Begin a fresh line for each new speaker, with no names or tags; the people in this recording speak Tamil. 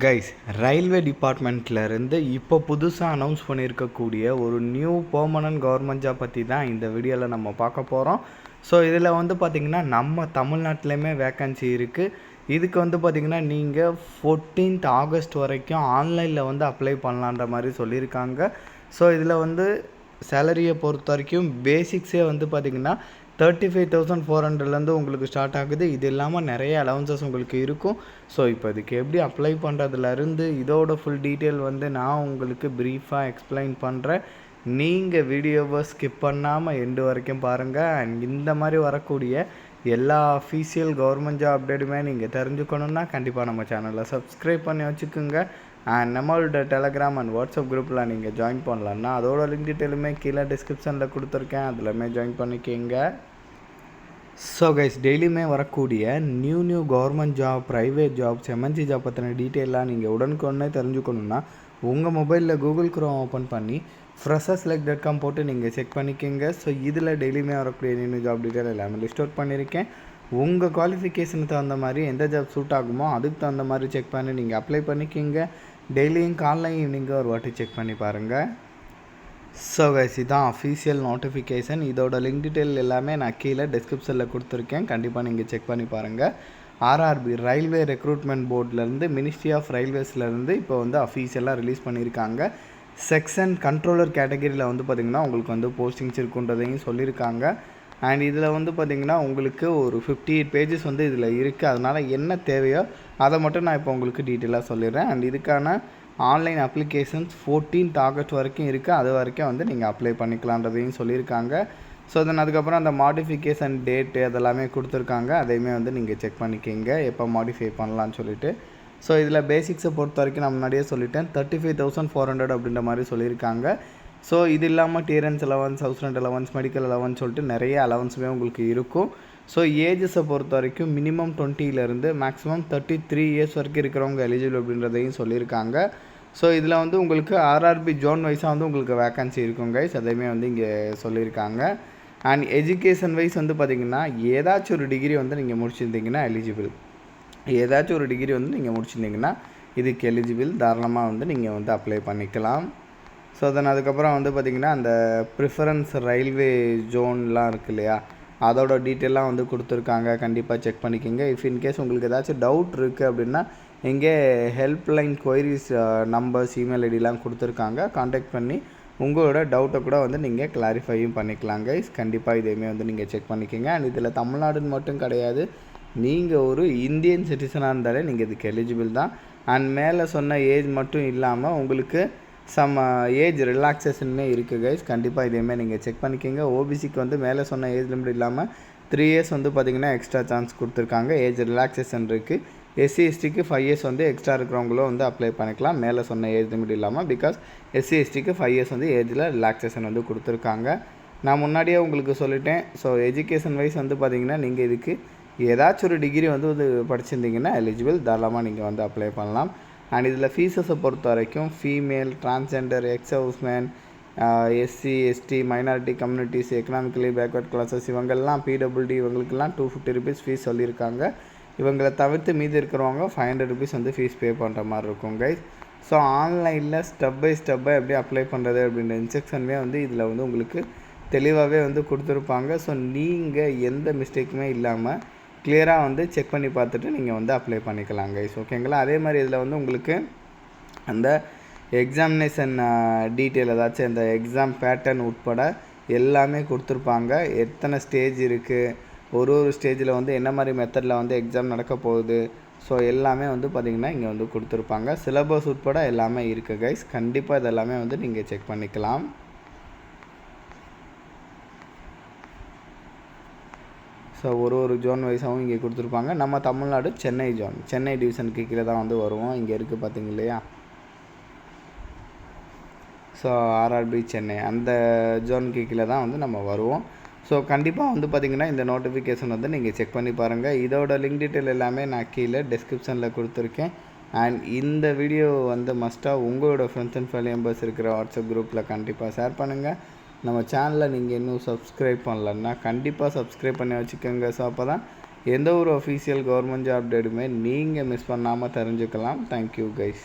கைஸ், ரயில்வே டிபார்ட்மெண்ட்லேருந்து இப்போ புதுசாக அனௌன்ஸ் பண்ணியிருக்கக்கூடிய ஒரு நியூ பெர்மனன்ட் கவர்மெண்ட் ஜாப் பற்றி தான் இந்த வீடியோவில் நம்ம பார்க்க போகிறோம். ஸோ இதில் வந்து பார்த்திங்கன்னா நம்ம தமிழ்நாட்டிலையுமே வேக்கன்சி இருக்குது. இதுக்கு வந்து பார்த்திங்கன்னா நீங்கள் 14th ஆகஸ்ட் வரைக்கும் ஆன்லைனில் வந்து அப்ளை பண்ணலான்ற மாதிரி சொல்லியிருக்காங்க. ஸோ இதில் வந்து சேலரியை பொறுத்த வரைக்கும் பேசிக்ஸே வந்து பார்த்திங்கன்னா 35,400லேருந்து உங்களுக்கு ஸ்டார்ட் ஆகுது. இது இல்லாமல் நிறைய அலவன்சஸ் உங்களுக்கு இருக்கும். ஸோ இப்போ இதுக்கு எப்படி அப்ளை பண்ணுறதுலேருந்து இதோட ஃபுல் டீட்டெயில் வந்து நான் உங்களுக்கு ப்ரீஃபாக எக்ஸ்பிளைன் பண்ணுறேன். நீங்கள் வீடியோவை ஸ்கிப் பண்ணாமல் எண்டு வரைக்கும் பாருங்கள். அண்ட் இந்த மாதிரி வரக்கூடிய எல்லா அஃபீஷியல் கவர்மெண்ட் ஜாப் அப்டேட்டுமே நீங்கள் தெரிஞ்சுக்கணுன்னா கண்டிப்பாக நம்ம சேனலை சப்ஸ்கிரைப் பண்ணி வச்சுக்கோங்க. அண்ட் நம்மளோட டெலகிராம் அண்ட் வாட்ஸ்அப் குரூப்பில் நீங்கள் ஜாயின் பண்ணலான்னா அதோட லிங்க் டீட்டெயிலுமே கீழே டிஸ்கிரிப்ஷனில் கொடுத்துருக்கேன், அதிலுமே ஜாயின் பண்ணிக்கோங்க. ஸோ கைஸ், டெய்லியுமே வரக்கூடிய new government job, private jobs, MNC job பற்றின டீட்டெயிலாக நீங்கள் உடனுக்குடனே தெரிஞ்சுக்கணுன்னா உங்கள் மொபைலில் கூகுள் குரோம் ஓப்பன் பண்ணி freshers.com போட்டு நீங்கள் செக் பண்ணிக்கோங்க. ஸோ இதில் டெய்லியுமே வரக்கூடிய நியூ ஜாப் டீட்டெயில் எல்லாமே லிஸ்ட் அவுட் பண்ணியிருக்கேன். உங்கள் குவாலிஃபிகேஷனுக்கு தகுந்த மாதிரி எந்த ஜாப் சூட் ஆகுமோ அதுக்கு தகுந்த மாதிரி செக் பண்ணி நீங்கள் அப்ளை பண்ணிக்கோங்க. டெய்லியும் காலையில் ஈவினிங்காக ஒரு வாட்டி செக் பண்ணி பாருங்கள். ஸோ கைஸ், இதுதான் அஃபீஷியல் நோட்டிஃபிகேஷன். இதோட லிங்க் டீட்டெயில் எல்லாமே நான் கீழே டிஸ்கிரிப்ஷனில் கொடுத்துருக்கேன், கண்டிப்பாக நீங்கள் செக் பண்ணி பாருங்கள். ஆர்ஆர்பி ரயில்வே ரெக்ரூட்மெண்ட் போர்ட்லேருந்து, மினிஸ்ட்ரி ஆஃப் ரயில்வேஸ்லேருந்து இப்போ வந்து அஃபீஷியலாக ரிலீஸ் பண்ணியிருக்காங்க. செக்ஷன் கண்ட்ரோலர் கேட்டகரியில் வந்து பார்த்திங்கன்னா உங்களுக்கு வந்து போஸ்டிங்ஸ் இருக்குன்றதையும் சொல்லியிருக்காங்க. அண்ட் இதில் வந்து பார்த்திங்கன்னா உங்களுக்கு ஒரு 58 பேஜஸ் வந்து இதில் இருக்குது. அதனால் என்ன தேவையோ அதை மட்டும் நான் இப்போ உங்களுக்கு டீட்டெயிலாக சொல்லிடுறேன். அண்ட் இதுக்கான ஆன்லைன் அப்ளிகேஷன்ஸ் 14th ஆகஸ்ட் வரைக்கும் இருக்குது. அது வரைக்கும் வந்து நீங்கள் அப்ளை பண்ணிக்கலான்றதையும் சொல்லியிருக்காங்க. ஸோ தென் அதுக்கப்புறம் அந்த மாடிஃபிகேஷன் டேட்டு அதெல்லாமே கொடுத்துருக்காங்க. அதையுமே வந்து நீங்கள் செக் பண்ணிக்கிங்க எப்போ மாடிஃபை பண்ணலான்னு சொல்லிவிட்டு. ஸோ இதில் பேசிக்ஸை பொறுத்த வரைக்கும் நான் முன்னாடியே சொல்லிட்டேன், 35,400 அப்படின்ற மாதிரி சொல்லியிருக்காங்க. ஸோ இது இல்லாமல் dearness allowance, house rent allowance, medical allowance சொல்லிட்டு நிறைய அலவன்ஸுமே உங்களுக்கு இருக்கும். ஸோ ஏஜஸை பொறுத்த வரைக்கும் மினிமம் 20லேருந்து மேக்ஸிமம் 33 இயர்ஸ் வரைக்கும் இருக்கிறவங்க எலிஜிபிள் அப்படின்றதையும் சொல்லியிருக்காங்க. ஸோ இதில் வந்து உங்களுக்கு ஆர்ஆர்பி ஜோன் வைஸாக வந்து உங்களுக்கு வேக்கன்சி இருக்கும் கைஸ், அதையுமே வந்து இங்கே சொல்லியிருக்காங்க. அண்ட் எஜுகேஷன் வைஸ் வந்து பார்த்திங்கன்னா ஏதாச்சும் ஒரு டிகிரி வந்து நீங்கள் முடிச்சிருந்தீங்கன்னா எலிஜிபிள். ஏதாச்சும் ஒரு டிகிரி வந்து நீங்கள் முடிச்சிருந்தீங்கன்னா இதுக்கு எலிஜிபிள், தாராளமாக வந்து நீங்கள் வந்து அப்ளை பண்ணிக்கலாம். ஸோ தென் அதுக்கப்புறம் வந்து பார்த்திங்கன்னா அந்த ப்ரிஃபரன்ஸ் ரயில்வே ஜோன்லாம் இருக்குது இல்லையா, அதோட டீட்டெயிலாம் வந்து கொடுத்துருக்காங்க, கண்டிப்பாக செக் பண்ணிக்கோங்க. இஃப் இன்கேஸ் உங்களுக்கு ஏதாச்சும் டவுட் இருக்குது அப்படின்னா இங்கே ஹெல்ப்லைன் கொயரிஸ் நம்பர்ஸ், இமெயில் ஐடிலாம் கொடுத்துருக்காங்க. காண்டாக்ட் பண்ணி உங்களோட டவுட்டை கூட வந்து நீங்கள் கிளாரிஃபையும் பண்ணிக்கலாங்க. கண்டிப்பாக இதையுமே வந்து நீங்கள் செக் பண்ணிக்கோங்க. அண்ட் இதில் தமிழ்நாடுன்னு மட்டும் கிடையாது, நீங்கள் ஒரு இந்தியன் சிட்டிசனாக இருந்தாலே நீங்கள் இதுக்கு எலிஜிபிள் தான். அண்ட் மேலே சொன்ன ஏஜ் மட்டும் இல்லாமல் உங்களுக்கு சம் ஏஜ் ரிலாக்ஸேஷனுமே இருக்குது கைஸ், கண்டிப்பாக இதேமாதிரி நீங்கள் செக் பண்ணிக்கோங்க. ஓபிசிக்கு வந்து மேலே சொன்ன ஏஜ் லிமிட் இல்லாமல் 3 இயர்ஸ் வந்து பார்த்திங்கன்னா எக்ஸ்ட்ரா சான்ஸ் கொடுத்துருக்காங்க, ஏஜ் ரிலாக்ஸேஷன் இருக்குது. எஸ்சி எஸ்டிக்கு 5 இயர்ஸ் வந்து எக்ஸ்ட்ரா இருக்கிறவங்களும் வந்து அப்ளை பண்ணிக்கலாம், மேலே சொன்ன ஏஜ் லிமிட் இல்லாமல். பிகாஸ் எஸ்சி எஸ்டிக்கு 5 இயர்ஸ் வந்து ஏஜில் ரிலாக்ஸேஷன் வந்து கொடுத்துருக்காங்க. நான் முன்னாடியே உங்களுக்கு சொல்லிட்டேன். ஸோ எஜுகேஷன் வைஸ் வந்து பார்த்திங்கன்னா நீங்கள் இதுக்கு ஏதாச்சும் ஒரு டிகிரி வந்து படிச்சிருந்தீங்கன்னா எலிஜிபிள், தாராளமாக நீங்கள் வந்து அப்ளை பண்ணலாம். அண்ட் இதில் ஃபீஸஸை பொறுத்த வரைக்கும் female, transgender, ex houseman, SC ST, minority communities, economically backward classes இவங்கெல்லாம், பிடபிள்யூடி இவங்களுக்கெல்லாம் 250 ருபீஸ் ஃபீஸ் சொல்லியிருக்காங்க. இவங்களை தவிர்த்து மீதி இருக்கிறவங்க 500 ருபீஸ் வந்து ஃபீஸ் பே பண்ணுற மாதிரி இருக்கும் கைஸ். ஸோ ஆன்லைனில் ஸ்டெப் பை ஸ்டெப்பாக எப்படி அப்ளை பண்ணுறது அப்படின்ற இன்ஸ்ட்ரக்ஷனுமே வந்து இதில் வந்து உங்களுக்கு தெளிவாகவே வந்து கொடுத்துருப்பாங்க. ஸோ நீங்கள் எந்த மிஸ்டேக்குமே இல்லாமல் கிளியராக வந்து செக் பண்ணி பார்த்துட்டு நீங்கள் வந்து அப்ளை பண்ணிக்கலாம் கைஸ், ஓகேங்களா. அதே மாதிரி இதில் வந்து உங்களுக்கு அந்த எக்ஸாமினேஷன் டீட்டெயில், ஏதாச்சும் அந்த எக்ஸாம் பேட்டர்ன் உட்பட எல்லாமே கொடுத்துருப்பாங்க. எத்தனை ஸ்டேஜ் இருக்குது, ஒரு ஸ்டேஜில் வந்து என்ன மாதிரி மெத்தடில் வந்து எக்ஸாம் நடக்க போகுது, ஸோ எல்லாமே வந்து பார்த்திங்கன்னா இங்கே வந்து கொடுத்துருப்பாங்க. சிலபஸ் உட்பட எல்லாமே இருக்குது கைஸ், கண்டிப்பாக இதெல்லாமே வந்து நீங்கள் செக் பண்ணிக்கலாம். ஸோ ஒரு ஜோன் வைஸாகவும் இங்கே கொடுத்துருப்பாங்க. நம்ம தமிழ்நாடு சென்னை ஜோன், சென்னை டிவிஷனுக்கு கீழே தான் வந்து வருவோம். இங்கே இருக்குது பார்த்திங்க இல்லையா, ஸோ ஆர்ஆர்பி சென்னை அந்த ஜோனுக்கு கீழே தான் வந்து நம்ம வருவோம். ஸோ கண்டிப்பாக வந்து பார்த்திங்கன்னா இந்த நோட்டிஃபிகேஷன் வந்து நீங்கள் செக் பண்ணி பாருங்கள். இதோட லிங்க் டீட்டெயில் எல்லாமே நான் கீழே டிஸ்கிரிப்ஷனில் கொடுத்துருக்கேன். அண்ட் இந்த வீடியோ வந்து மஸ்ட்டாக உங்களோட ஃப்ரெண்ட்ஸ் அண்ட் ஃபேமிலி மெம்பர்ஸ் இருக்கிற வாட்ஸ்அப் குரூப்பில் கண்டிப்பாக ஷேர் பண்ணுங்கள். நம்ம சேனலை நீங்கள் இன்னும் சப்ஸ்கிரைப் பண்ணலன்னா கண்டிப்பாக சப்ஸ்கிரைப் பண்ணி வச்சுக்கோங்க. ஸோ அப்போ தான் எந்த ஒரு அஃபீஷியல் கவர்மெண்ட் ஜாப் அப்டேட்டுமே நீங்கள் மிஸ் பண்ணாமல் தெரிஞ்சுக்கலாம். Thank you guys.